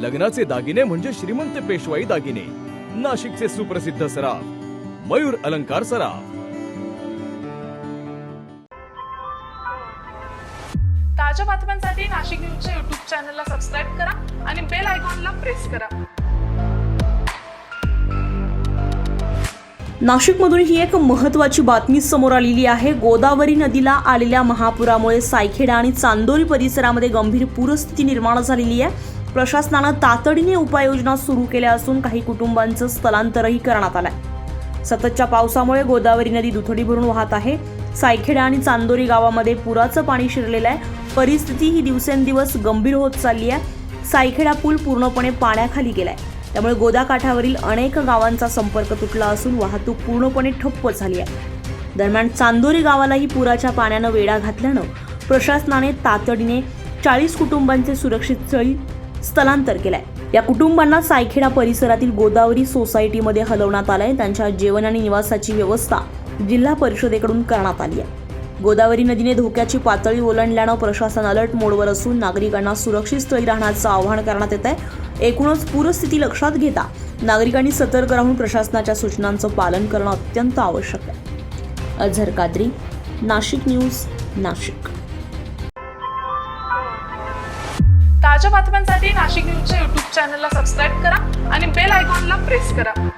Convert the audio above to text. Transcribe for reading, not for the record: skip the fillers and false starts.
लग्नाचे दागिने म्हणजे श्रीमंत पेशवाई दागिने. नाशिकचे सुप्रसिद्ध सराफ मयूर अलंकार सराफ. ताज्या बातम्यांसाठी नाशिक न्यूजच्या YouTube चॅनलला सबस्क्राईब करा आणि बेल आयकॉनला प्रेस करा. नाशिकमधून ही एक महत्त्वाची बातमी समोर आलेली आहे. गोदावरी नदीला आलेल्या महापुरामुळे सायखेडा आणि चांदोरी परिसरामध्ये गंभीर पूरस्थिती निर्माण झालेली आहे. प्रशासनानं तातडीने उपाययोजना सुरू केल्या असून काही कुटुंबांचं स्थलांतरही करण्यात आलंय. सततच्या पावसामुळे गोदावरी नदी दुथडी भरून वाहत आहे. सायखेडा आणि चांदोरी गावामध्ये पुराचं पाणी शिरलेलं आहे. परिस्थिती ही दिवसेंदिवस गंभीर होत चालली आहे. सायखेडा पूल पूर्णपणे पाण्याखाली गेलाय. त्यामुळे गोदाकाठावरील अनेक गावांचा संपर्क तुटला असून वाहतूक पूर्णपणे ठप्प झाली आहे. दरम्यान चांदोरी गावालाही पुराच्या पाण्यानं वेढा घातल्यानं प्रशासनाने तातडीने 40 कुटुंबांचे सुरक्षित स्थळी स्थलांतर केलंय. या कुटुंबांना सायखेडा परिसरातील गोदावरी सोसायटीमध्ये हलवण्यात आलंय. त्यांच्या जेवण आणि निवासाची व्यवस्था जिल्हा परिषदेकडून करण्यात आली आहे. गोदावरी नदीने धोक्याची पातळी ओलांडल्यानं प्रशासन अलर्ट मोडवर असून नागरिकांना सुरक्षित स्थळी राहण्याचं आवाहन करण्यात येत आहे. एकूणच पूरस्थिती लक्षात घेता नागरिकांनी सतर्क राहून प्रशासनाच्या सूचनांचं पालन करणं अत्यंत आवश्यक आहे. अझहर कादरी, नाशिक न्यूज, नाशिक. ताज्या बातम्यांसाठी नाशिक न्यूजच्या YouTube चॅनलला सबस्क्राईब करा आणि बेल आयकॉनला प्रेस करा.